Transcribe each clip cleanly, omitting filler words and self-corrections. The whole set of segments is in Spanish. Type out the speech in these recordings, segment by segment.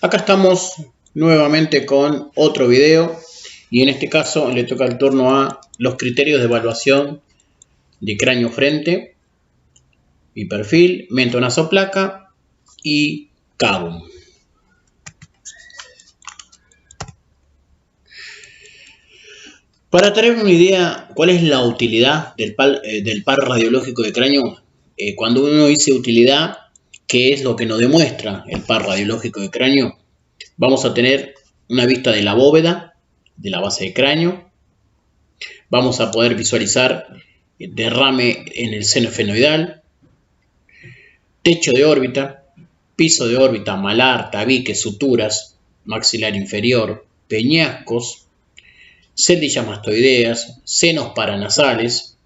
Acá estamos nuevamente con otro video y en este caso le toca el turno a los criterios de evaluación de cráneo frente y perfil, mento-nasoplaca y cabo. Para tener una idea cuál es la utilidad del par radiológico de cráneo, cuando uno dice utilidad, ¿qué es lo que nos demuestra el par radiológico de cráneo? Vamos a tener una vista de la bóveda, de la base de cráneo. Vamos a poder visualizar derrame en el seno esfenoidal, techo de órbita, piso de órbita, malar, tabique, suturas, maxilar inferior, peñascos, celdillas mastoideas, senos paranasales,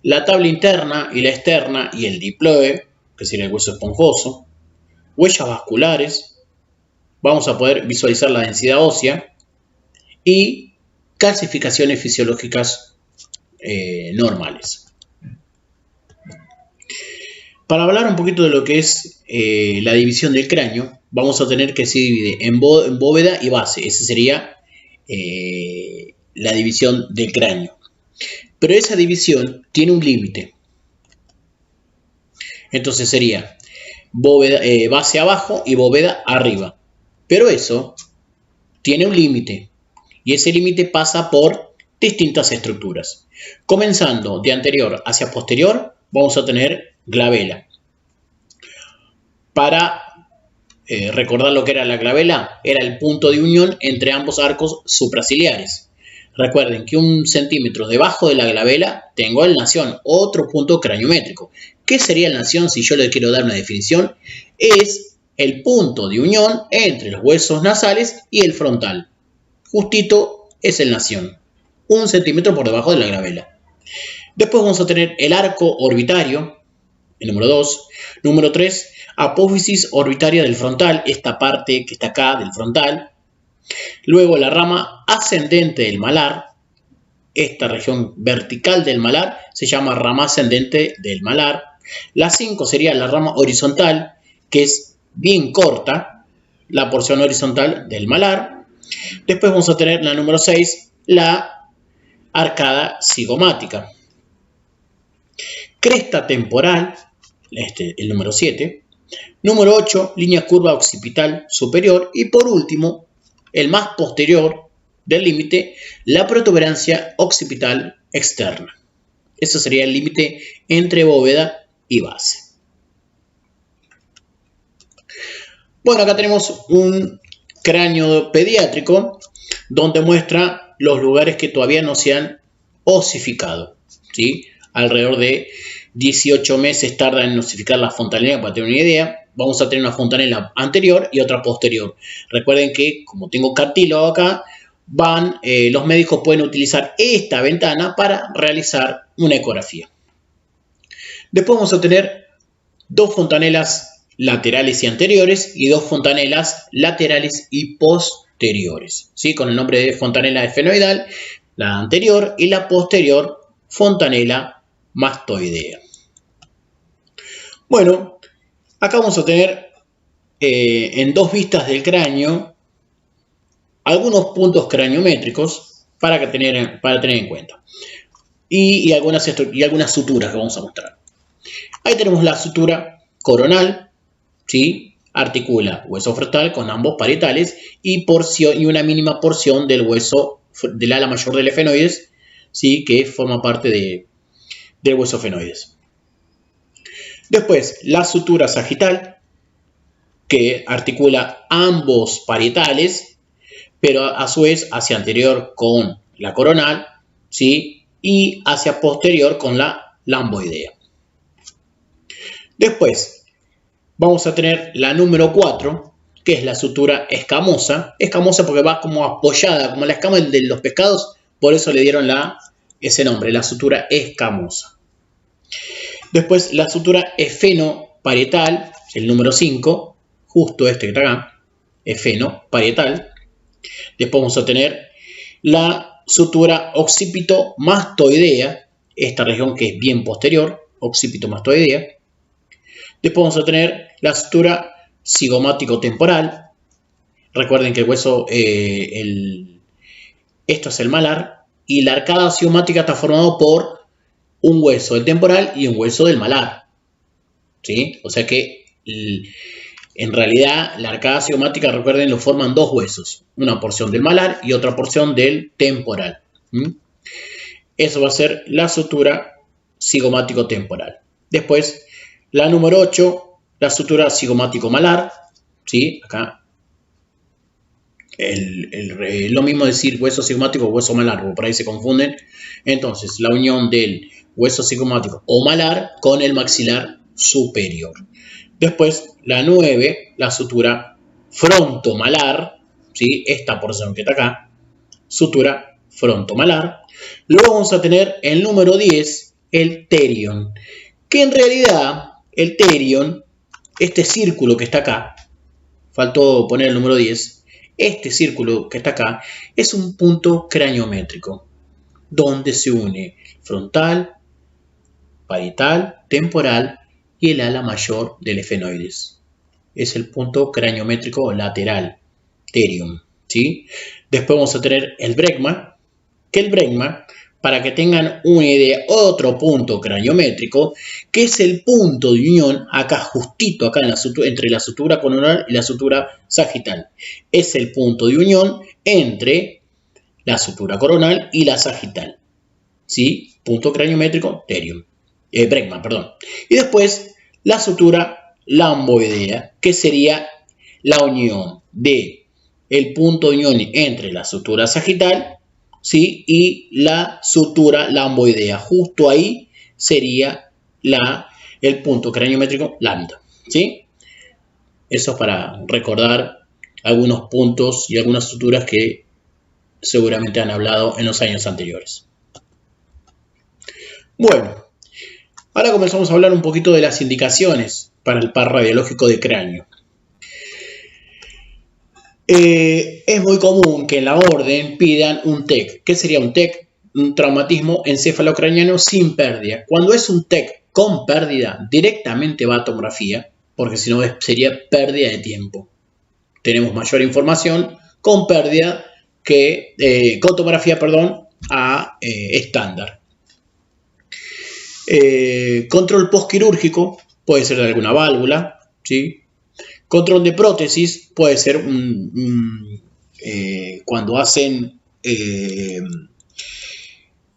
la tabla interna y la externa y el diploe, que sería el hueso esponjoso, huellas vasculares. Vamos a poder visualizar la densidad ósea y calcificaciones fisiológicas normales. Para hablar un poquito de lo que es la división del cráneo, vamos a tener que se divide en bóveda y base. Esa sería la división del cráneo. Pero esa división tiene un límite. Entonces sería bóveda, base abajo y bóveda arriba. Pero eso tiene un límite. Y ese límite pasa por distintas estructuras. Comenzando de anterior hacia posterior, vamos a tener glabela. Para recordar lo que era la glabela, era el punto de unión entre ambos arcos supraciliares. Recuerden que 1 centímetro debajo de la glabela tengo el nación, otro punto craniométrico. ¿Qué sería el nación si yo le quiero dar una definición? Es el punto de unión entre los huesos nasales y el frontal. Justito es el nación, 1 centímetro por debajo de la glabela. Después vamos a tener el arco orbitario, el número 2. Número 3, apófisis orbitaria del frontal, esta parte que está acá del frontal. Luego la rama ascendente del malar, esta región vertical del malar se llama rama ascendente del malar. La 5 sería la rama horizontal, que es bien corta, la porción horizontal del malar. Después vamos a tener la número 6, la arcada cigomática. Cresta temporal, el número 7. Número 8, línea curva occipital superior. Y por último, el más posterior del límite, la protuberancia occipital externa. Eso sería el límite entre bóveda y base. Bueno, acá tenemos un cráneo pediátrico donde muestra los lugares que todavía no se han osificado, ¿sí? Alrededor de 18 meses tarda en osificar la fontanela. Para tener una idea, vamos a tener una fontanela anterior y otra posterior. Recuerden que como tengo cartílago acá, los médicos pueden utilizar esta ventana para realizar una ecografía. Después vamos a tener 2 fontanelas laterales y anteriores y 2 fontanelas laterales y posteriores, ¿sí? Con el nombre de fontanela esfenoidal, la anterior, y la posterior, fontanela mastoidea. Bueno, acá vamos a tener en 2 vistas del cráneo algunos puntos craniométricos para tener en cuenta. Y algunas suturas que vamos a mostrar. Ahí tenemos la sutura coronal, ¿sí? Articula hueso frontal con ambos parietales y una mínima porción del hueso del ala mayor del efenoides, ¿sí? Que forma parte del hueso efenoides. Después, la sutura sagital, que articula ambos parietales, pero a su vez hacia anterior con la coronal, ¿sí? Y hacia posterior con la lamboidea. Después, vamos a tener la número 4, que es la sutura escamosa. Escamosa porque va como apoyada, como la escama de los pescados, por eso le dieron ese nombre, la sutura escamosa. Después, la sutura esfenoparietal, el número 5, justo este que está acá, esfenoparietal. Después vamos a tener la sutura occipito-mastoidea, esta región que es bien posterior, occipito-mastoidea. Después vamos a tener la sutura cigomático temporal. Recuerden que el hueso, esto es el malar, y la arcada cigomática está formado por un hueso del temporal y un hueso del malar, ¿sí? O sea que en realidad la arcada cigomática, recuerden, lo forman dos huesos, una porción del malar y otra porción del temporal. Eso va a ser la sutura cigomático temporal. Después, la número 8, la sutura cigomático malar, ¿sí? Acá lo mismo decir hueso cigomático o hueso malar, por ahí se confunden. Entonces, la unión del hueso cigomático o malar con el maxilar superior. Después, la 9, la sutura frontomalar, ¿sí? Esta porción que está acá, sutura frontomalar. Luego vamos a tener el número 10, el terion, que en realidad el terion, este círculo que está acá, faltó poner el número 10, este círculo que está acá es un punto craniométrico donde se une frontal, parietal, temporal y el ala mayor del efenoides. Es el punto craniométrico lateral, terion, ¿sí? Después vamos a tener el bregma, que el bregma, para que tengan una idea, otro punto craniométrico, que es el punto de unión acá, justito acá en entre la sutura coronal y la sutura sagital. Es el punto de unión entre la sutura coronal y la sagital, ¿sí? Punto craniométrico, terion, bregma, perdón. Y después la sutura lamboidea, que sería la unión de el punto de unión entre la sutura sagital, ¿sí? Y la sutura lamboidea. Justo ahí sería el punto craniométrico lambda, ¿sí? Eso es para recordar algunos puntos y algunas suturas que seguramente han hablado en los años anteriores. Bueno, ahora comenzamos a hablar un poquito de las indicaciones para el par radiológico de cráneo. Es muy común que en la orden pidan un TEC. ¿Qué sería un TEC? Un traumatismo encefalocraniano sin pérdida. Cuando es un TEC con pérdida, directamente va a tomografía, porque si no sería pérdida de tiempo. Tenemos mayor información con pérdida que con tomografía, a estándar. Control postquirúrgico puede ser de alguna válvula, ¿sí? Control de prótesis puede ser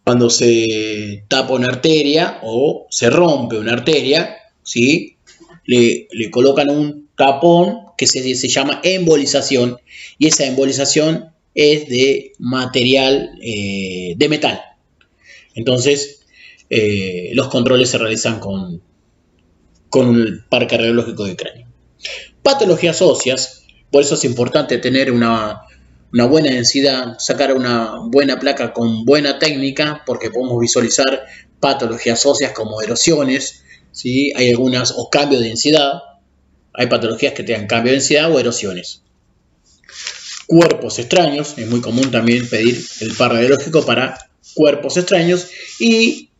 cuando se tapa una arteria o se rompe una arteria, ¿sí? Le colocan un tapón que se llama embolización, y esa embolización es de material de metal. Entonces, los controles se realizan con el par cardiológico de cráneo. Patologías óseas, por eso es importante tener una buena densidad, sacar una buena placa con buena técnica, porque podemos visualizar patologías óseas como erosiones, ¿sí? Hay algunas, o cambio de densidad, hay patologías que tengan cambio de densidad o erosiones. Cuerpos extraños, es muy común también pedir el par radiológico para cuerpos extraños, y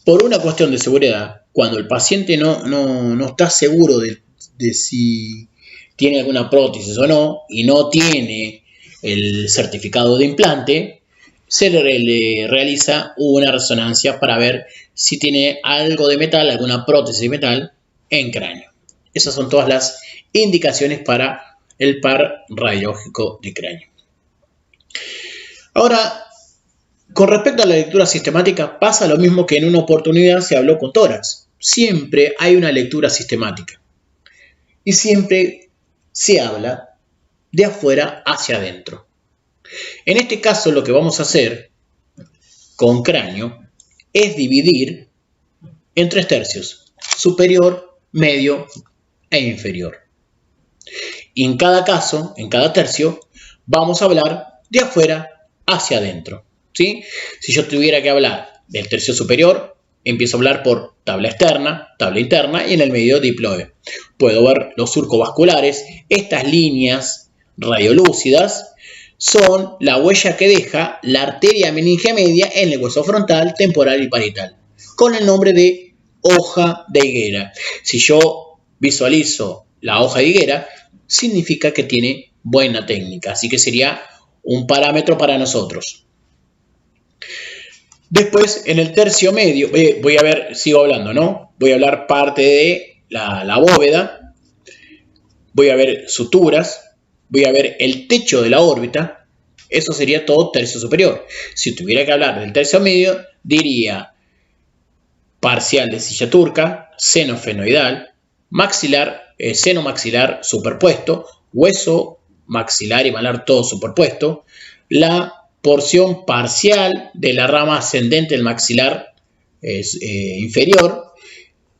por una cuestión de seguridad, cuando el paciente no está seguro de si tiene alguna prótesis o no, y no tiene el certificado de implante, se le realiza una resonancia para ver si tiene algo de metal, alguna prótesis de metal en cráneo. Esas son todas las indicaciones para el par radiológico de cráneo. Ahora, con respecto a la lectura sistemática, pasa lo mismo que en una oportunidad se habló con tórax. Siempre hay una lectura sistemática. Y siempre se habla de afuera hacia adentro. En este caso, lo que vamos a hacer con cráneo es dividir en 3 tercios: superior, medio e inferior. Y en cada caso, en cada tercio, vamos a hablar de afuera hacia adentro, ¿sí? Si yo tuviera que hablar del tercio superior, empiezo a hablar por tabla externa, tabla interna y en el medio diploide. Puedo ver los surcos vasculares. Estas líneas radiolúcidas son la huella que deja la arteria meningia media en el hueso frontal, temporal y parietal, con el nombre de hoja de higuera. Si yo visualizo la hoja de higuera, significa que tiene buena técnica. Así que sería un parámetro para nosotros. Después, en el tercio medio, voy a ver, sigo hablando, ¿no? Voy a hablar parte de la bóveda, voy a ver suturas, voy a ver el techo de la órbita. Eso sería todo tercio superior. Si tuviera que hablar del tercio medio, diría parcial de silla turca, seno fenoidal, maxilar, seno maxilar superpuesto, hueso maxilar y malar todo superpuesto, la porción parcial de la rama ascendente del maxilar inferior.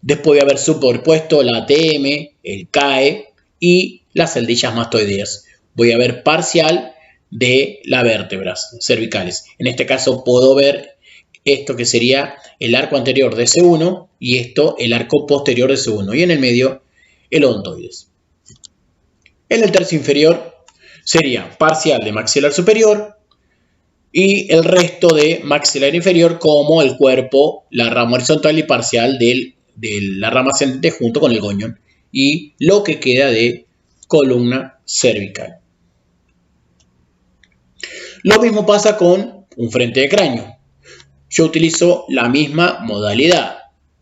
Después voy a haber superpuesto la ATM, el CAE y las celdillas mastoideas. Voy a ver parcial de las vértebras cervicales. En este caso puedo ver esto que sería el arco anterior de C1 y esto el arco posterior de C1 y en el medio el odontoides. En el tercio inferior sería parcial de maxilar superior y el resto de maxilar inferior como el cuerpo, la rama horizontal y parcial de la rama ascendente junto con el goñón y lo que queda de columna cervical. Lo mismo pasa con un frente de cráneo. Yo utilizo la misma modalidad.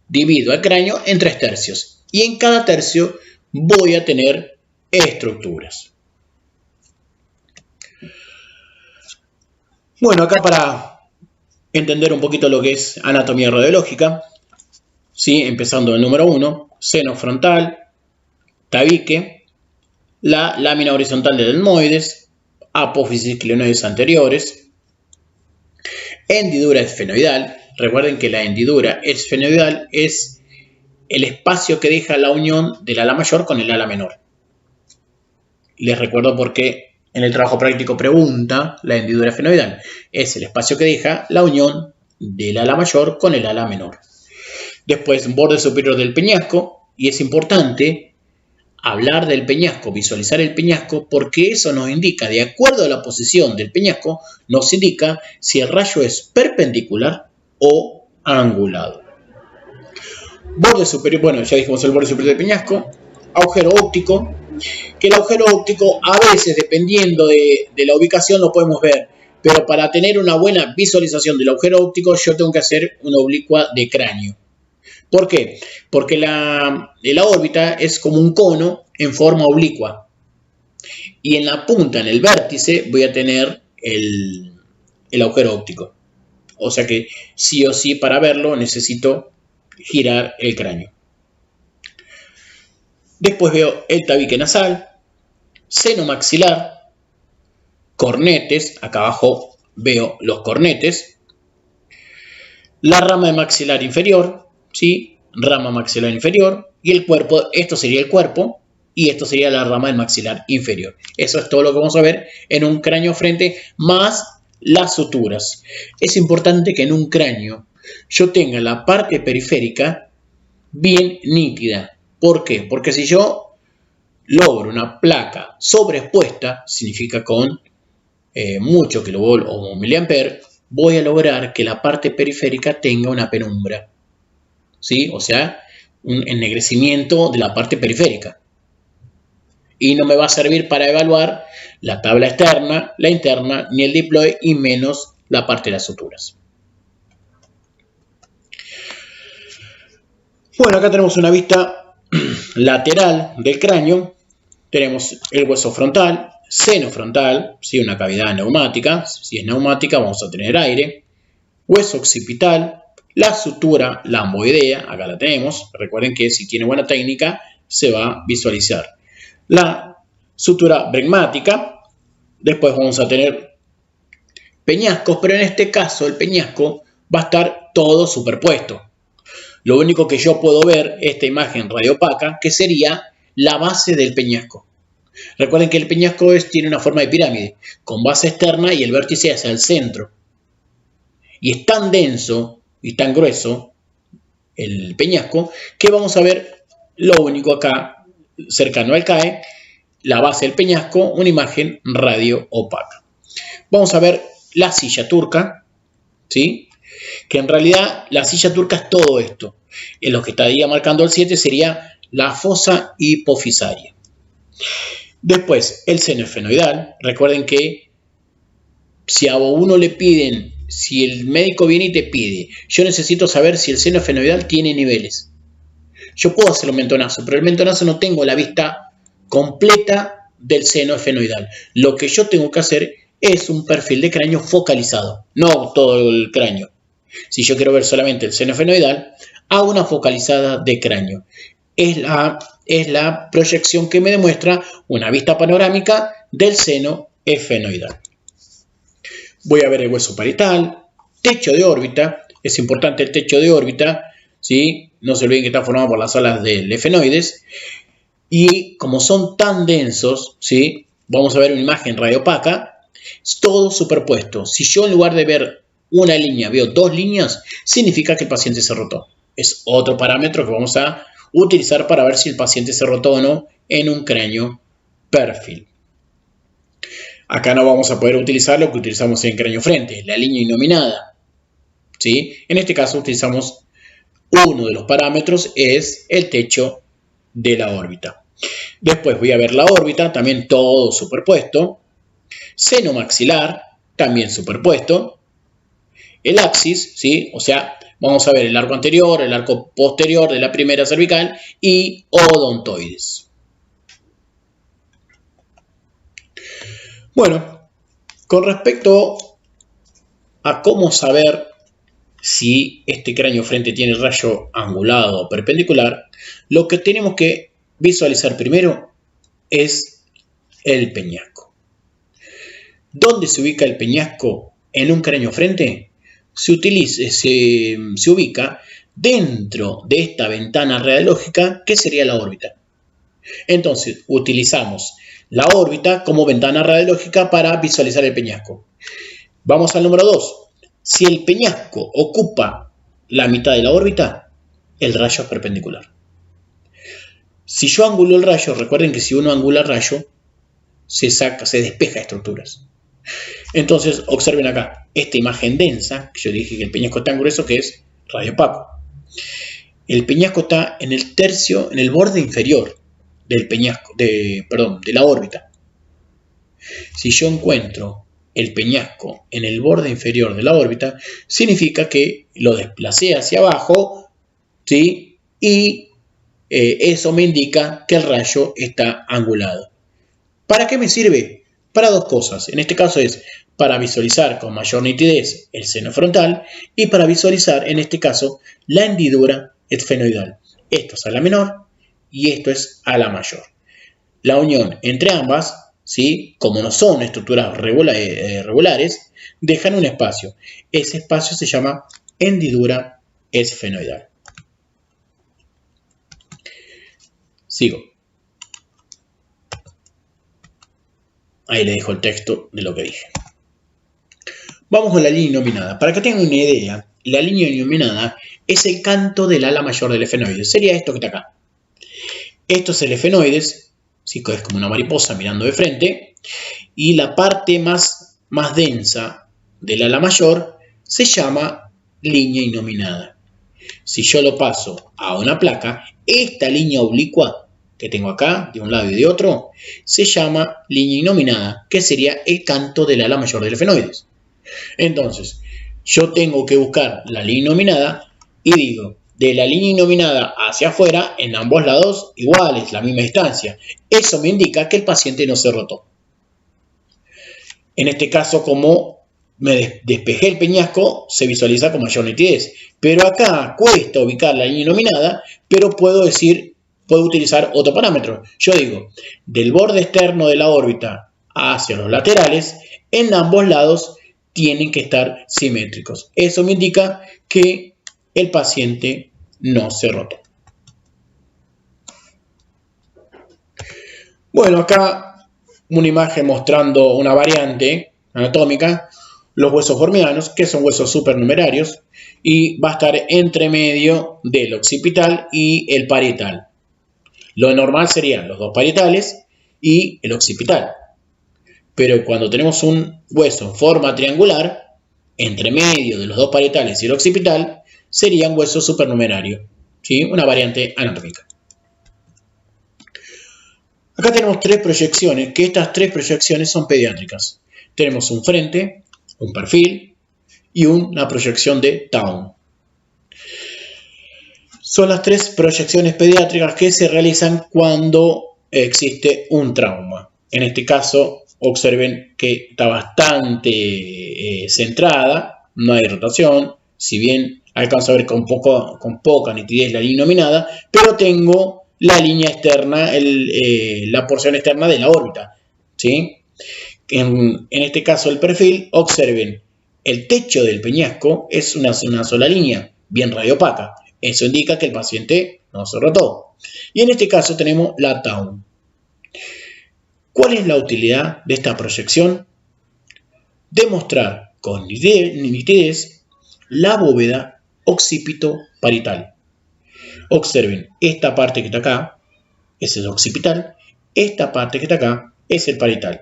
Divido el cráneo en 3 tercios y en cada tercio voy a tener estructuras. Bueno, acá para entender un poquito lo que es anatomía radiológica, ¿sí? Empezando el número 1, seno frontal, tabique, la lámina horizontal del etmoides, apófisis clinoides anteriores, hendidura esfenoidal. Recuerden que la hendidura esfenoidal es el espacio que deja la unión del ala mayor con el ala menor. Les recuerdo porque en el trabajo práctico pregunta la hendidura esfenoidal. Es el espacio que deja la unión del ala mayor con el ala menor. Después, borde superior del peñasco. Y es importante hablar del peñasco, visualizar el peñasco, porque eso nos indica, de acuerdo a la posición del peñasco, nos indica si el rayo es perpendicular o angulado. Borde superior, bueno, ya dijimos el borde superior del peñasco. Agujero óptico, que el agujero óptico a veces, dependiendo de la ubicación, lo podemos ver, pero para tener una buena visualización del agujero óptico yo tengo que hacer una oblicua de cráneo. ¿Por qué? Porque la órbita es como un cono en forma oblicua y en la punta, en el vértice, voy a tener el agujero óptico. O sea que sí o sí, para verlo necesito girar el cráneo. Después veo el tabique nasal, seno maxilar, cornetes, acá abajo veo los cornetes, la rama de maxilar inferior, ¿sí? Rama maxilar inferior, y el cuerpo, esto sería el cuerpo, y esto sería la rama del maxilar inferior. Eso es todo lo que vamos a ver en un cráneo frente, más las suturas. Es importante que en un cráneo yo tenga la parte periférica bien nítida. ¿Por qué? Porque si yo logro una placa sobreexpuesta, significa con mucho kilovolt o miliamper, voy a lograr que la parte periférica tenga una penumbra, ¿sí? O sea, un ennegrecimiento de la parte periférica. Y no me va a servir para evaluar la tabla externa, la interna, ni el diploide, y menos la parte de las suturas. Bueno, acá tenemos una vista lateral del cráneo. Tenemos el hueso frontal, seno frontal, ¿sí? Una cavidad neumática. Si es neumática vamos a tener aire. Hueso occipital, la sutura lamboidea, acá la tenemos. Recuerden que si tiene buena técnica se va a visualizar. La sutura bregmática. Después vamos a tener peñascos, pero en este caso el peñasco va a estar todo superpuesto. Lo único que yo puedo ver, esta imagen radiopaca, que sería la base del peñasco. Recuerden que el peñasco tiene una forma de pirámide, con base externa y el vértice hacia el centro. Y es tan denso y tan grueso el peñasco que vamos a ver lo único acá, cercano al CAE, la base del peñasco, una imagen radio-opaca. Vamos a ver la silla turca, ¿sí? Que en realidad la silla turca es todo esto. En lo que estaría marcando el 7 sería la fosa hipofisaria. Después, el seno esfenoidal. Recuerden que si a uno le piden, si el médico viene y te pide, yo necesito saber si el seno esfenoidal tiene niveles. Yo puedo hacer un mentonazo, pero el mentonazo no tengo la vista completa del seno esfenoidal. Lo que yo tengo que hacer es un perfil de cráneo focalizado, no todo el cráneo. Si yo quiero ver solamente el seno esfenoidal, hago una focalizada de cráneo. Es la proyección que me demuestra una vista panorámica del seno esfenoidal. Voy a ver el hueso parietal, techo de órbita. Es importante el techo de órbita, ¿sí? No se olviden que está formado por las alas del efenoides. Y como son tan densos, ¿sí? Vamos a ver una imagen radiopaca, todo superpuesto. Si yo en lugar de ver una línea veo dos líneas, significa que el paciente se rotó. Es otro parámetro que vamos a utilizar para ver si el paciente se rotó o no en un cráneo perfil. Acá no vamos a poder utilizar lo que utilizamos en cráneo frente, la línea inominada, ¿sí? En este caso utilizamos uno de los parámetros, es el techo de la órbita. Después voy a ver la órbita, también todo superpuesto. Seno maxilar, también superpuesto. El axis, ¿sí? O sea, vamos a ver el arco anterior, el arco posterior de la primera cervical y odontoides. Bueno, con respecto a cómo saber si este cráneo frente tiene rayo angulado o perpendicular, lo que tenemos que visualizar primero es el peñasco. ¿Dónde se ubica el peñasco en un cráneo frente? Se ubica dentro de esta ventana radiológica que sería la órbita. Entonces, utilizamos la órbita como ventana radiológica para visualizar el peñasco. Vamos al número 2. Si el peñasco ocupa la mitad de la órbita, el rayo es perpendicular. Si yo angulo el rayo, recuerden que si uno angula el rayo, se despeja estructuras. Entonces, observen acá, esta imagen densa, que yo dije que el peñasco es tan grueso que es radiopaco. El peñasco está en el borde inferior del peñasco, de la órbita. Si yo encuentro el peñasco en el borde inferior de la órbita, significa que lo desplacé hacia abajo, ¿sí? Y eso me indica que el rayo está angulado. ¿Para qué me sirve? Para dos cosas. En este caso es para visualizar con mayor nitidez el seno frontal y para visualizar, en este caso, la hendidura esfenoidal. Esto es a la menor y esto es a la mayor. La unión entre ambas, ¿sí? Como no son estructuras regulares, dejan un espacio. Ese espacio se llama hendidura esfenoidal. Sigo. Ahí le dejo el texto de lo que dije. Vamos con la línea inominada. Para que tengan una idea, la línea inominada es el canto del ala mayor del efenoides. Sería esto que está acá. Esto es el efenoides, ¿sí? Es como una mariposa mirando de frente. Y la parte más densa del ala mayor se llama línea inominada. Si yo lo paso a una placa, esta línea oblicua que tengo acá, de un lado y de otro, se llama línea inominada, que sería el canto del ala mayor del efenoides. Entonces, yo tengo que buscar la línea inominada y digo, de la línea inominada hacia afuera, en ambos lados, iguales, la misma distancia. Eso me indica que el paciente no se rotó. En este caso, como me despejé el peñasco, se visualiza con mayor nitidez. Pero acá cuesta ubicar la línea inominada, pero puedo utilizar otro parámetro. Yo digo, del borde externo de la órbita hacia los laterales, en ambos lados tienen que estar simétricos. Eso me indica que el paciente no se rotó. Bueno, acá una imagen mostrando una variante anatómica, los huesos formianos, que son huesos supernumerarios, y va a estar entre medio del occipital y el parietal. Lo normal serían los dos parietales y el occipital. Pero cuando tenemos un hueso en forma triangular, entre medio de los dos parietales y el occipital, sería un hueso supernumerario, ¿sí? Una variante anatómica. Acá tenemos tres proyecciones, que estas tres proyecciones son pediátricas. Tenemos un frente, un perfil y una proyección de Town. Son las tres proyecciones pediátricas que se realizan cuando existe un trauma. En este caso, observen que está bastante centrada, no hay rotación, si bien alcanzo a ver con poca nitidez la línea nominada, pero tengo la línea externa, la porción externa de la órbita, ¿sí? En este caso el perfil, observen, el techo del peñasco es una sola línea, bien radiopaca. Eso indica que el paciente no se rotó. Y en este caso tenemos la Town. ¿Cuál es la utilidad de esta proyección? Demostrar con nitidez la bóveda occipito-parietal. Observen, esta parte que está acá es el occipital, esta parte que está acá es el parietal.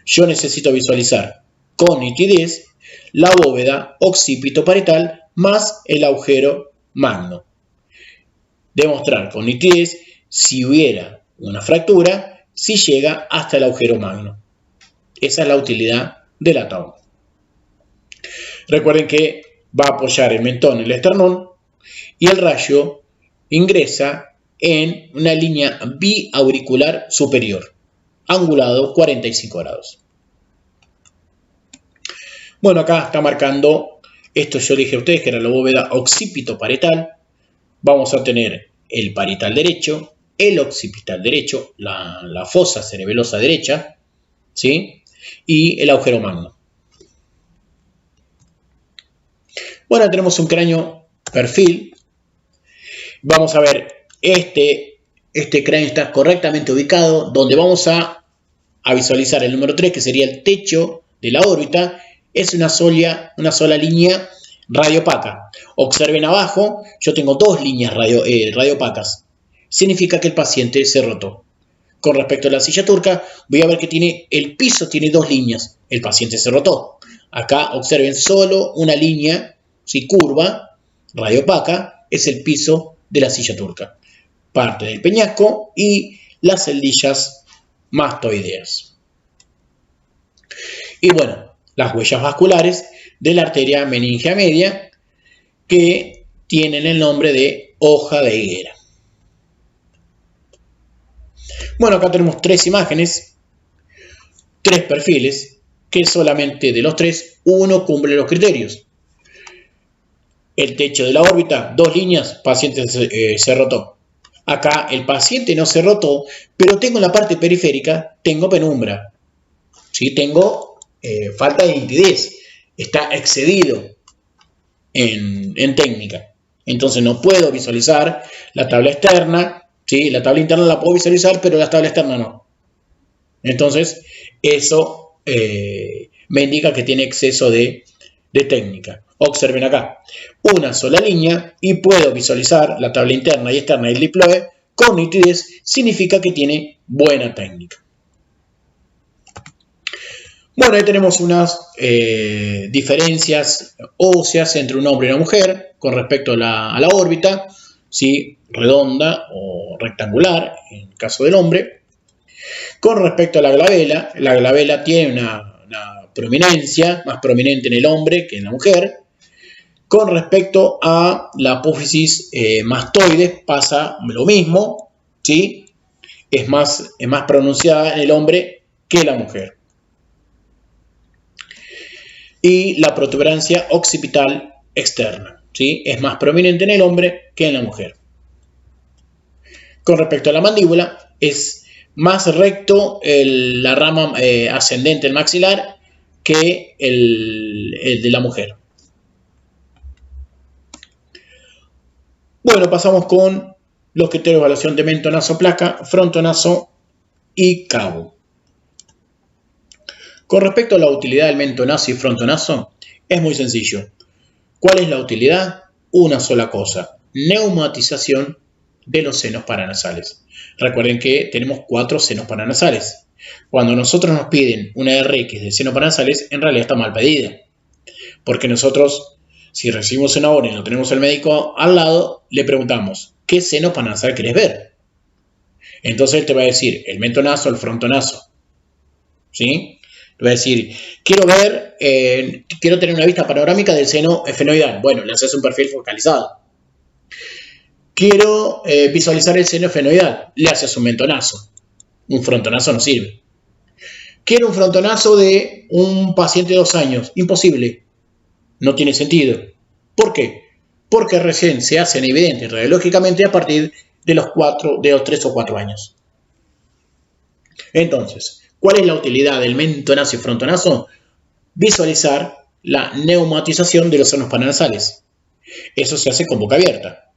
Yo necesito visualizar con nitidez la bóveda occipito-parietal más el agujero magno. Demostrar con nitidez si hubiera una fractura, si llega hasta el agujero magno. Esa es la utilidad de la Town. Recuerden que va a apoyar el mentón en el esternón y el rayo ingresa en una línea biauricular superior, angulado 45 grados. Bueno, acá está marcando, esto yo le dije a ustedes que era la bóveda occipito-parietal. Vamos a tener el parietal derecho, el occipital derecho, la fosa cerebelosa derecha, ¿sí? Y el agujero magno. Bueno, tenemos un cráneo perfil. Vamos a ver, este cráneo está correctamente ubicado, donde vamos a visualizar el número 3, que sería el techo de la órbita. Es una sola línea radiopaca. Observen abajo, yo tengo dos líneas radiopacas. Significa que el paciente se rotó. Con respecto a la silla turca, voy a ver que el piso tiene dos líneas. El paciente se rotó. Acá observen solo una línea, ¿sí? Curva, radiopaca, es el piso de la silla turca. Parte del peñasco y las celdillas mastoideas. Y bueno, las huellas vasculares de la arteria meningea media, que tienen el nombre de hoja de higuera. Bueno, acá tenemos tres imágenes, tres perfiles, que solamente de los tres, uno cumple los criterios. El techo de la órbita, dos líneas, paciente se rotó. Acá el paciente no se rotó, pero tengo en la parte periférica, tengo penumbra. ¿Sí? Tengo falta de nitidez, está excedido en técnica. Entonces no puedo visualizar la tabla externa, ¿sí? La tabla interna la puedo visualizar, pero la tabla externa no. Entonces eso me indica que tiene exceso de técnica. Observen acá, una sola línea y puedo visualizar la tabla interna y externa del diploide con nitidez, significa que tiene buena técnica. Bueno, ahí tenemos unas diferencias óseas entre un hombre y una mujer con respecto a la órbita, ¿sí? Redonda o rectangular en el caso del hombre. Con respecto a la glabela tiene una prominencia más prominente en el hombre que en la mujer. Con respecto a la apófisis mastoide pasa lo mismo, ¿sí? Es más pronunciada en el hombre que en la mujer. Y la protuberancia occipital externa, ¿sí? Es más prominente en el hombre que en la mujer. Con respecto a la mandíbula, es más recto la rama ascendente, el maxilar, que el de la mujer. Bueno, pasamos con los criterios de evaluación de mentonazo-placa, frontonazo y cabo. Con respecto a la utilidad del mentonazo y frontonazo, es muy sencillo. ¿Cuál es la utilidad? Una sola cosa, neumatización de los senos paranasales. Recuerden que tenemos 4 senos paranasales. Cuando nosotros nos piden una RX de senos paranasales, en realidad está mal pedida. Porque nosotros, si recibimos una orden y no tenemos al médico al lado, le preguntamos, ¿qué seno paranasal querés ver? Entonces él te va a decir el mentonazo, el frontonazo, ¿sí? Te va a decir, quiero tener una vista panorámica del seno efenoidal. Bueno, le haces un perfil focalizado. Quiero visualizar el seno efenoidal. Le haces un mentonazo. Un frontonazo no sirve. Quiero un frontonazo de un paciente de 2 años. Imposible. No tiene sentido. ¿Por qué? Porque recién se hacen evidentes radiológicamente a partir de los 3 o 4 años. Entonces, ¿cuál es la utilidad del mentonazo y frontonazo? Visualizar la neumatización de los senos paranasales. Eso se hace con boca abierta.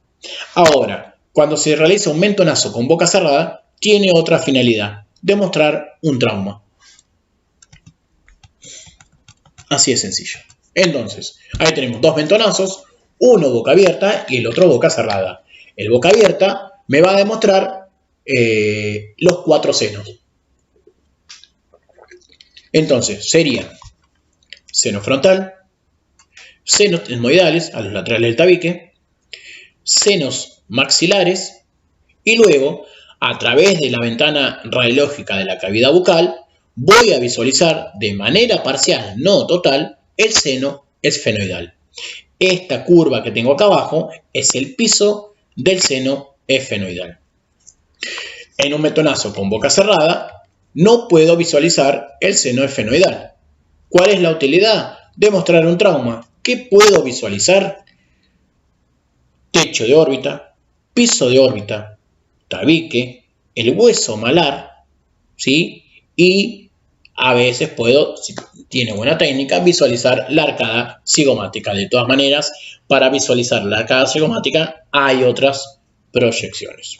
Ahora, cuando se realiza un mentonazo con boca cerrada, tiene otra finalidad, demostrar un trauma. Así de sencillo. Entonces, ahí tenemos 2 mentonazos, uno boca abierta y el otro boca cerrada. El boca abierta me va a demostrar los 4 senos. Entonces, sería seno frontal, senos etmoidales a los laterales del tabique, senos maxilares y luego, a través de la ventana radiológica de la cavidad bucal, voy a visualizar de manera parcial, no total, el seno esfenoidal. Esta curva que tengo acá abajo es el piso del seno esfenoidal. En un mentonazo con boca cerrada, no puedo visualizar el seno esfenoidal. ¿Cuál es la utilidad? Demostrar un trauma. ¿Qué puedo visualizar? Techo de órbita, piso de órbita, tabique, el hueso malar, ¿sí? Y a veces puedo, si tiene buena técnica, visualizar la arcada cigomática. De todas maneras, para visualizar la arcada cigomática hay otras proyecciones.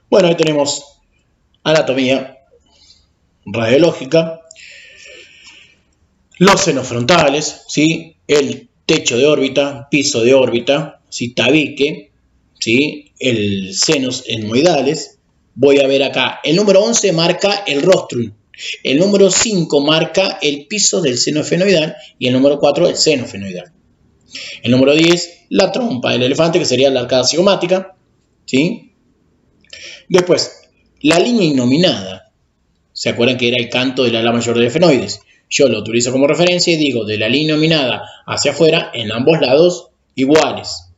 Bueno, ahí tenemos anatomía radiológica, los senos frontales, ¿sí? El techo de órbita, piso de órbita, ¿sí? Tabique, ¿sí? El senos etmoidales. Voy a ver acá, el número 11 marca el rostrum, el número 5 marca el piso del seno esfenoidal y el número 4 el seno esfenoidal. El número 10, la trompa del elefante, que sería la arcada cigomática, ¿sí? Después, la línea innominada. ¿Se acuerdan que era el canto del ala mayor del efenoides? Yo lo utilizo como referencia y digo de la línea innominada hacia afuera en ambos lados iguales.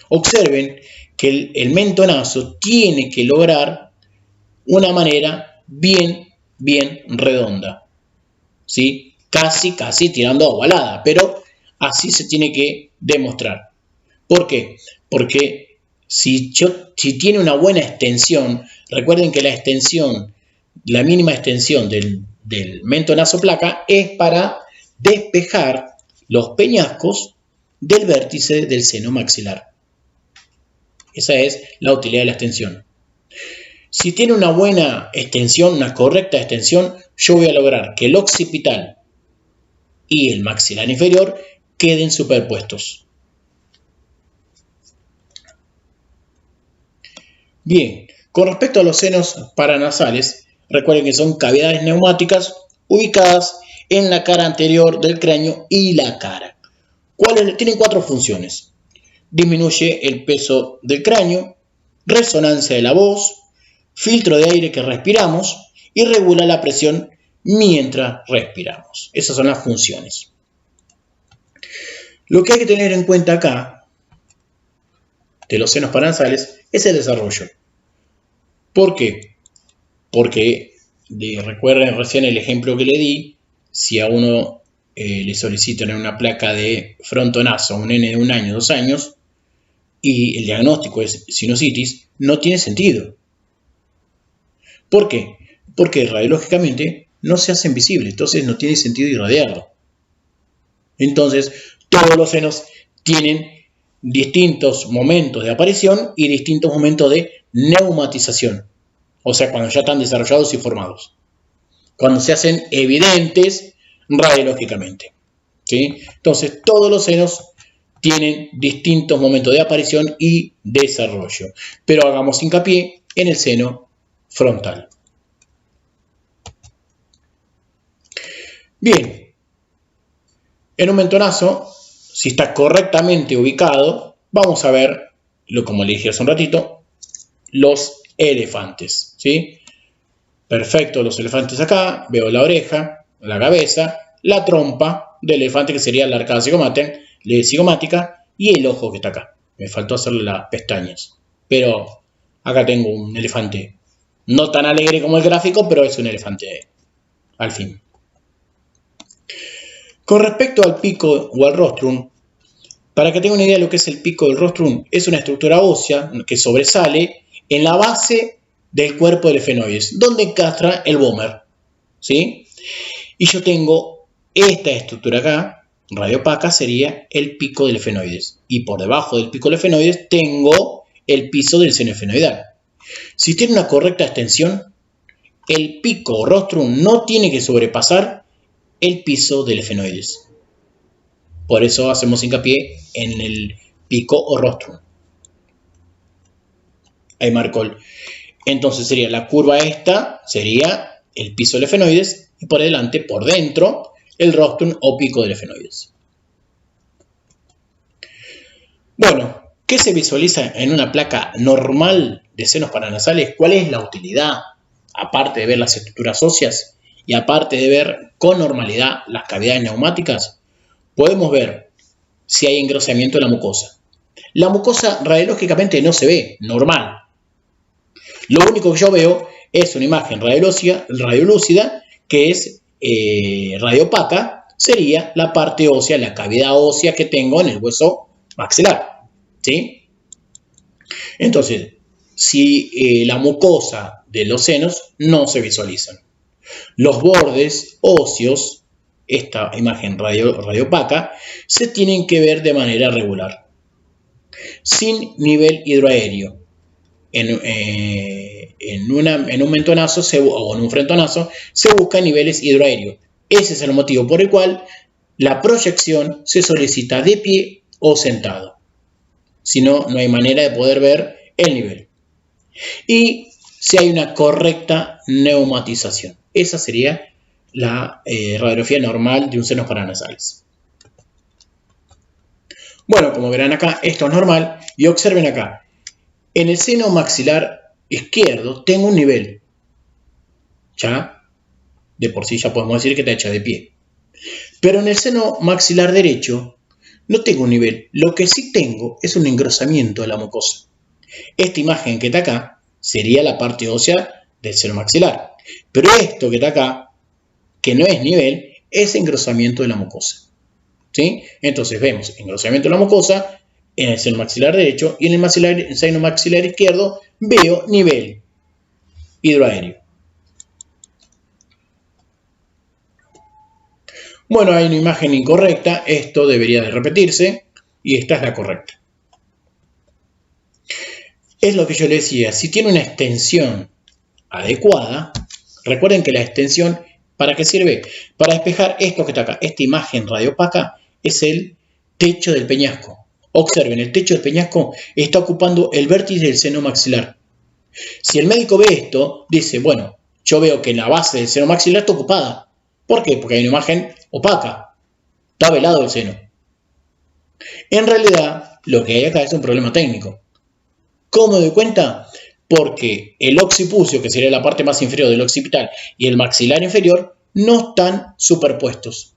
Observen que el mentonazo tiene que lograr una manera bien redonda, ¿sí? Casi tirando a ovalada, pero así se tiene que demostrar. ¿Por qué? Porque si tiene una buena extensión, recuerden que la extensión, la mínima extensión del mentonazo placa es para despejar los peñascos del vértice del seno maxilar. Esa es la utilidad de la extensión. Si tiene una buena extensión, una correcta extensión, yo voy a lograr que el occipital y el maxilar inferior queden superpuestos. Bien, con respecto a los senos paranasales, recuerden que son cavidades neumáticas ubicadas en la cara anterior del cráneo y la cara. Tienen 4 funciones. Disminuye el peso del cráneo, resonancia de la voz, filtro de aire que respiramos y regula la presión mientras respiramos. Esas son las funciones. Lo que hay que tener en cuenta acá de los senos paranasales es el desarrollo. ¿Por qué? Porque recuerden recién el ejemplo que le di, si a uno le solicitan una placa de frontonazo a un nene de 1 año, 2 años, y el diagnóstico es sinusitis, no tiene sentido. ¿Por qué? Porque radiológicamente no se hacen visibles, entonces no tiene sentido irradiarlo. Entonces, todos los senos tienen distintos momentos de aparición y distintos momentos de neumatización. O sea, cuando ya están desarrollados y formados. Cuando se hacen evidentes radiológicamente. ¿Sí? Entonces, todos los senos tienen distintos momentos de aparición y desarrollo. Pero hagamos hincapié en el seno frontal. Bien. En un mentonazo, si está correctamente ubicado, vamos a ver, como le dije hace un ratito, los elefantes, ¿sí? Perfecto, los elefantes acá, veo la oreja, la cabeza, la trompa del elefante que sería la arcada cigomática y el ojo que está acá. Me faltó hacerle las pestañas, pero acá tengo un elefante no tan alegre como el gráfico, pero es un elefante al fin. Con respecto al pico o al rostrum, para que tenga una idea de lo que es el pico del rostrum, es una estructura ósea que sobresale en la base del cuerpo del efenoides, donde encastra el vómer, ¿sí? Y yo tengo esta estructura acá, radiopaca, sería el pico del efenoides. Y por debajo del pico del efenoides tengo el piso del seno efenoidal. Si tiene una correcta extensión, el pico o rostrum no tiene que sobrepasar el piso del efenoides. Por eso hacemos hincapié en el pico o rostrum. Ahí marcó. Entonces sería la curva esta, sería el piso del efenoides y por delante, por dentro, el rostrum o pico del efenoides. Bueno, ¿qué se visualiza en una placa normal de senos paranasales? ¿Cuál es la utilidad? Aparte de ver las estructuras óseas y aparte de ver con normalidad las cavidades neumáticas, podemos ver si hay engrosamiento en la mucosa. La mucosa radiológicamente no se ve normal. Lo único que yo veo es una imagen radiolúcida que es radiopaca, sería la parte ósea, la cavidad ósea que tengo en el hueso maxilar, ¿sí? Entonces, si la mucosa de los senos no se visualizan. Los bordes óseos, esta imagen radiopaca, se tienen que ver de manera regular, sin nivel hidroaéreo. En un mentonazo o en un frentonazo se buscan niveles hidroaéreos. Ese es el motivo por el cual la proyección se solicita de pie o sentado. Si no, no hay manera de poder ver el nivel. Y si hay una correcta neumatización. Esa sería la radiografía normal de un seno paranasales. Bueno, como verán acá, esto es normal. Y observen acá. En el seno maxilar izquierdo tengo un nivel. Ya, de por sí ya podemos decir que está hecha de pie. Pero en el seno maxilar derecho no tengo un nivel. Lo que sí tengo es un engrosamiento de la mucosa. Esta imagen que está acá sería la parte ósea del seno maxilar. Pero esto que está acá, que no es nivel, es engrosamiento de la mucosa. ¿Sí? Entonces vemos engrosamiento de la mucosa en el seno maxilar derecho y en el seno maxilar izquierdo veo nivel hidroaéreo. Bueno, hay una imagen incorrecta, esto debería de repetirse y esta es la correcta. Es lo que yo les decía, si tiene una extensión adecuada, recuerden que la extensión, ¿para qué sirve? Para despejar esto que está acá, esta imagen radiopaca es el techo del peñasco. Observen, el techo del peñasco está ocupando el vértice del seno maxilar. Si el médico ve esto, dice, bueno, yo veo que la base del seno maxilar está ocupada. ¿Por qué? Porque hay una imagen opaca. Está velado el seno. En realidad, lo que hay acá es un problema técnico. ¿Cómo me doy cuenta? Porque el occipucio, que sería la parte más inferior del occipital, y el maxilar inferior, no están superpuestos.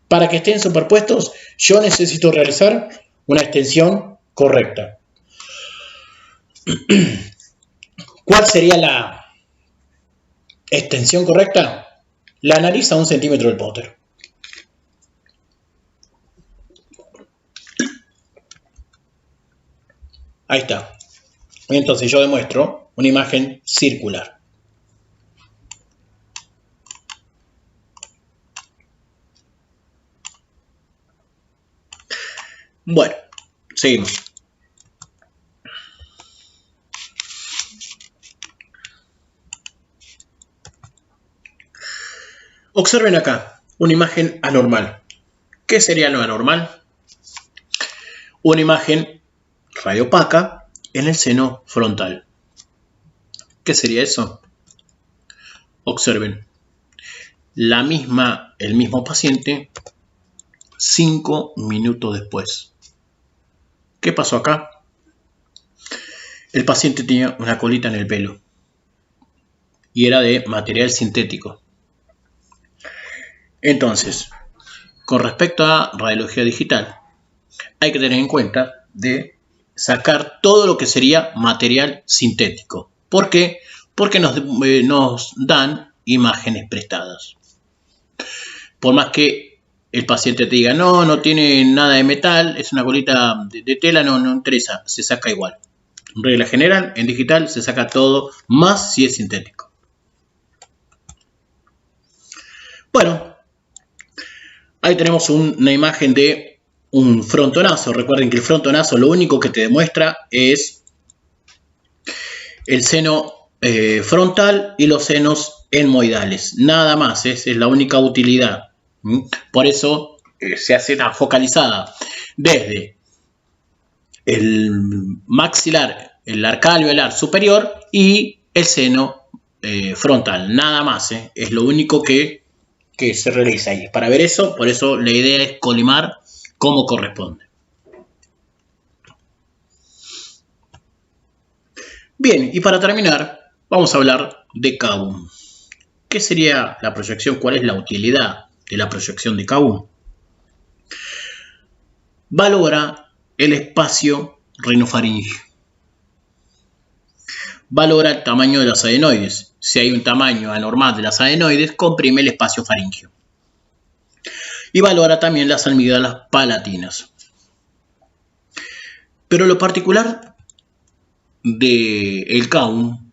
Para que estén superpuestos, yo necesito realizar una extensión correcta. ¿Cuál sería la extensión correcta? La nariz a 1 centímetro del póster. Ahí está. Entonces yo demuestro una imagen circular. Bueno, seguimos. Observen acá una imagen anormal. ¿Qué sería lo anormal? Una imagen radiopaca en el seno frontal. ¿Qué sería eso? Observen. El mismo paciente 5 minutos después. ¿Qué pasó acá? El paciente tenía una colita en el pelo y era de material sintético. Entonces, con respecto a radiología digital, hay que tener en cuenta de sacar todo lo que sería material sintético. ¿Por qué? Porque nos dan imágenes prestadas. Por más que el paciente te diga, no tiene nada de metal, es una colita de tela, no interesa, se saca igual. En regla general, en digital se saca todo, más si es sintético. Bueno, ahí tenemos una imagen de un frontonazo. Recuerden que el frontonazo lo único que te demuestra es el seno frontal y los senos etmoidales. Nada más, es la única utilidad. Por eso se hace una focalizada desde el maxilar, el arco alveolar superior y el seno frontal. Nada más, es lo único que se realiza ahí. Para ver eso, por eso la idea es colimar como corresponde. Bien, y para terminar, vamos a hablar de Kabum. ¿Qué sería la proyección? ¿Cuál es la utilidad de la proyección de Kabum? Valora el espacio rinofaringeo. Valora el tamaño de las adenoides. Si hay un tamaño anormal de las adenoides, comprime el espacio faríngeo. Y valora también las amígdalas palatinas. Pero lo particular del Kabum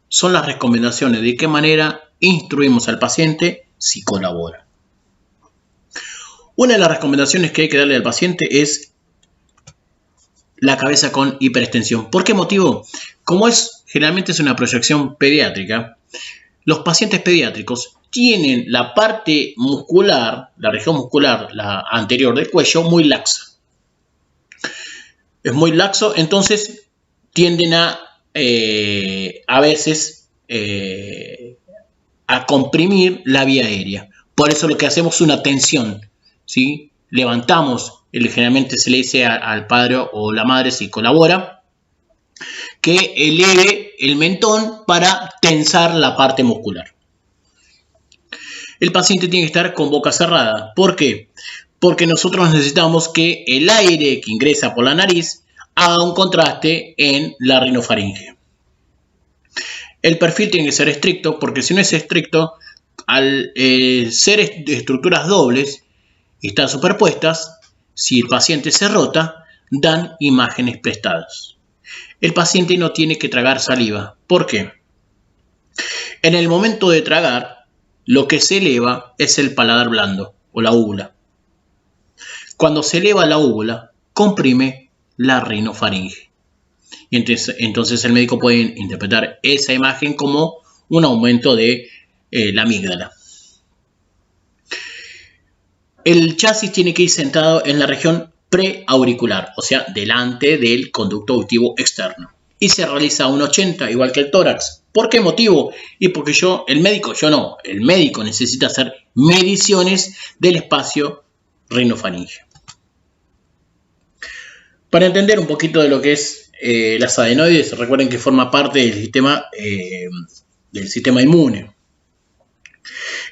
son las recomendaciones de qué manera instruimos al paciente si colabora. Una de las recomendaciones que hay que darle al paciente es la cabeza con hiperextensión. ¿Por qué motivo? Como generalmente es una proyección pediátrica, los pacientes pediátricos tienen la parte muscular, la región muscular, la anterior del cuello, muy laxa. Es muy laxo, entonces tienden a veces a comprimir la vía aérea. Por eso lo que hacemos es una tensión, ¿sí? Levantamos, generalmente se le dice al padre o la madre si colabora, que eleve el mentón para tensar la parte muscular. El paciente tiene que estar con boca cerrada. ¿Por qué? Porque nosotros necesitamos que el aire que ingresa por la nariz haga un contraste en la rinofaringe. El perfil tiene que ser estricto, porque si no es estricto, al ser estructuras dobles y están superpuestas, si el paciente se rota, dan imágenes prestadas. El paciente no tiene que tragar saliva. ¿Por qué? En el momento de tragar, lo que se eleva es el paladar blando o la úvula. Cuando se eleva la úvula, comprime la rinofaringe. Y entonces el médico puede interpretar esa imagen como un aumento de la amígdala. El chasis tiene que ir sentado en la región preauricular, o sea, delante del conducto auditivo externo. Y se realiza a un 80, igual que el tórax. ¿Por qué motivo? Y porque el médico necesita hacer mediciones del espacio rinofaringeo. Para entender un poquito de lo que es las adenoides, recuerden que forma parte del sistema inmune.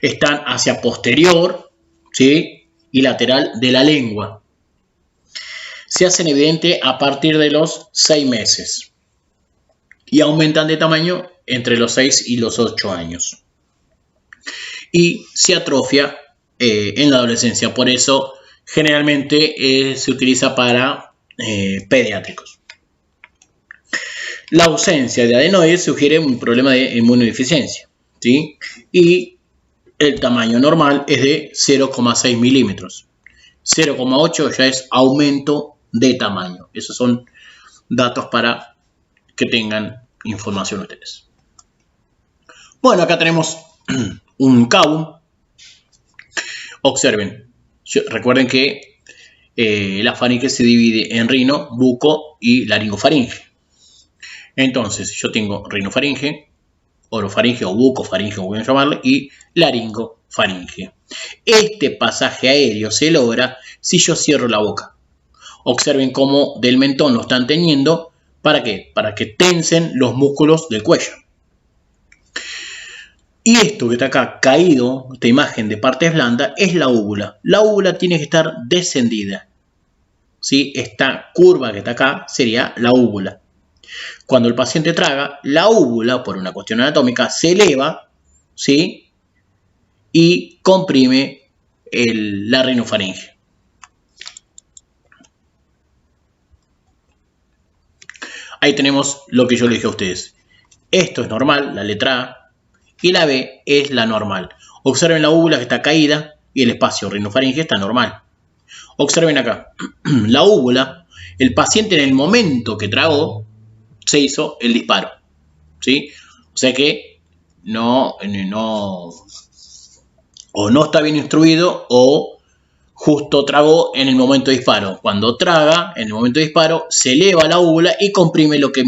Están hacia posterior, ¿sí? Y lateral de la lengua. Se hacen evidente a partir de los 6 meses y aumentan de tamaño entre los 6 y los 8 años. Y se atrofia en la adolescencia. Por eso generalmente se utiliza para pediátricos. La ausencia de adenoides sugiere un problema de inmunodeficiencia, ¿sí? Y el tamaño normal es de 0,6 milímetros. 0,8 ya es aumento de tamaño. Esos son datos para que tengan información ustedes. Bueno, acá tenemos un Kabum. Observen, recuerden que la faringe se divide en rino, buco y laringofaringe. Entonces, yo tengo rinofaringe, orofaringe o bucofaringe, como voy a llamarle, y laringofaringe. Este pasaje aéreo se logra si yo cierro la boca. Observen cómo del mentón lo están teniendo ¿Para qué? Para que tensen los músculos del cuello. Y esto que está acá caído, esta imagen de partes blandas, es la úvula. La úvula tiene que estar descendida. ¿Sí? Esta curva que está acá sería la úvula. Cuando el paciente traga, la úvula, por una cuestión anatómica, se eleva, ¿sí? Y comprime la rinofaringe. Ahí tenemos lo que yo le dije a ustedes. Esto es normal, la letra A, y la B es la normal. Observen la úvula que está caída y el espacio rinofaringe está normal. Observen acá, la úvula, el paciente en el momento que tragó, se hizo el disparo, ¿sí? O sea que no está bien instruido o justo tragó en el momento de disparo. Cuando traga, en el momento de disparo, se eleva la úvula y comprime lo que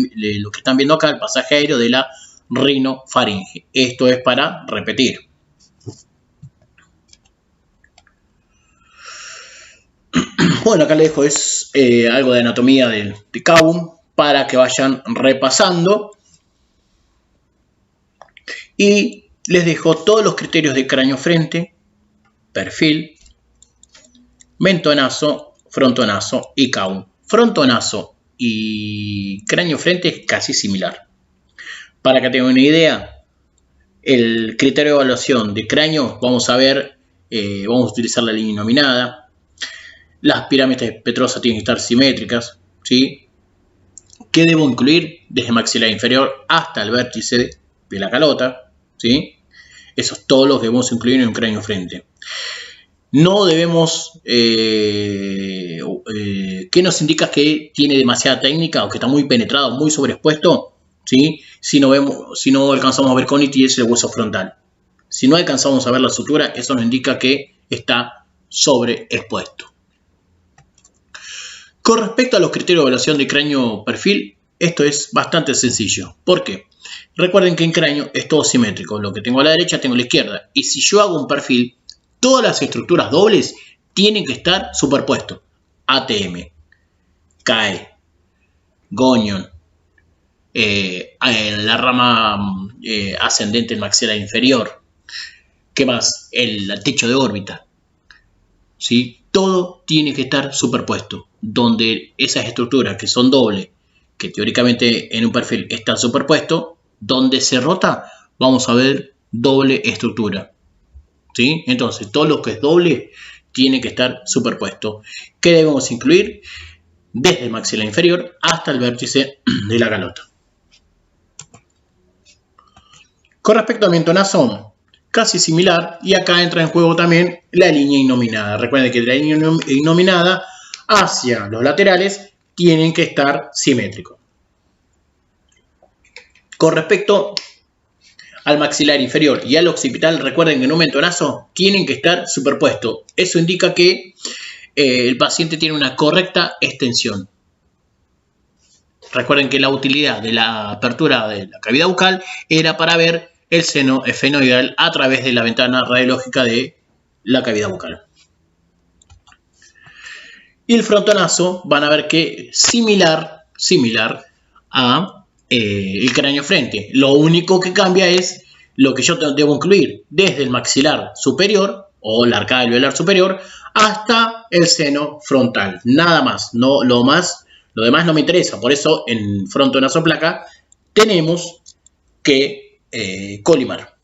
están viendo acá, el pasaje aéreo de la rinofaringe. Esto es para repetir. Bueno, acá les dejo algo de anatomía de Cavum para que vayan repasando. Y les dejo todos los criterios de cráneo-frente, perfil, mentonazo, frontonazo y Cavum. Frontonazo y cráneo-frente es casi similar. Para que tengan una idea, el criterio de evaluación de cráneo, vamos a ver, vamos a utilizar la línea nominada. Las pirámides petrosas tienen que estar simétricas, ¿sí? ¿Qué debo incluir? Desde maxilar inferior hasta el vértice de la calota, ¿sí? Eso es todo lo que debemos incluir en un cráneo frente. No debemos, ¿qué nos indica que tiene demasiada técnica o que está muy penetrado, muy sobreexpuesto? ¿Sí? Si no alcanzamos a ver conitis, es el hueso frontal. Si no alcanzamos a ver la sutura, eso nos indica que está sobreexpuesto. Con respecto a los criterios de evaluación de cráneo perfil, esto es bastante sencillo. ¿Por qué? Recuerden que en cráneo es todo simétrico. Lo que tengo a la derecha tengo a la izquierda. Y si yo hago un perfil, todas las estructuras dobles tienen que estar superpuestos. ATM, CAE, gonion, la rama ascendente del maxilar inferior. ¿Qué más? El techo de órbita. ¿Sí? Todo tiene que estar superpuesto. Donde esas estructuras que son dobles, que teóricamente en un perfil están superpuestos, donde se rota, vamos a ver doble estructura. ¿Sí? Entonces, todo lo que es doble tiene que estar superpuesto. ¿Qué debemos incluir? Desde el maxilar inferior hasta el vértice de la calota. Con respecto al mentonazo, casi similar, y acá entra en juego también la línea innominada. Recuerden que la línea innominada hacia los laterales tienen que estar simétricos. Con respecto al maxilar inferior y al occipital, recuerden que en un mentonazo tienen que estar superpuestos. Eso indica que el paciente tiene una correcta extensión. Recuerden que la utilidad de la apertura de la cavidad bucal era para ver el seno esfenoidal a través de la ventana radiológica de la cavidad bucal. Y el frontonazo van a ver que similar a el cráneo frente. Lo único que cambia es lo que yo debo incluir desde el maxilar superior o la arcada alveolar superior hasta el seno frontal. Nada más, lo demás no me interesa. Por eso en frontonazoplaca tenemos que colimar.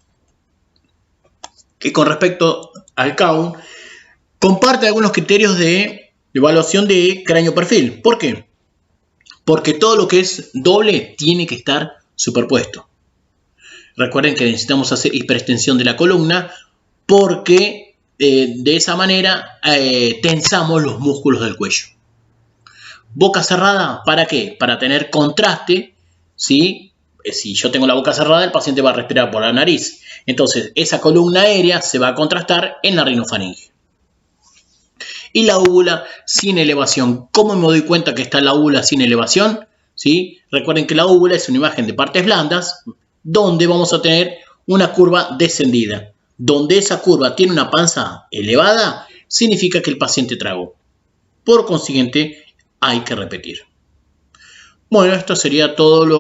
Y con respecto al Cavum, comparte algunos criterios de evaluación de cráneo perfil. ¿Por qué? Porque todo lo que es doble tiene que estar superpuesto. Recuerden que necesitamos hacer hiperextensión de la columna porque de esa manera tensamos los músculos del cuello. Boca cerrada, ¿para qué? Para tener contraste, ¿sí? Si yo tengo la boca cerrada, el paciente va a respirar por la nariz. Entonces, esa columna aérea se va a contrastar en la rinofaringe. Y la úvula sin elevación. ¿Cómo me doy cuenta que está la úvula sin elevación? ¿Sí? Recuerden que la úvula es una imagen de partes blandas donde vamos a tener una curva descendida. Donde esa curva tiene una panza elevada, significa que el paciente tragó. Por consiguiente, hay que repetir. Bueno, esto sería todo lo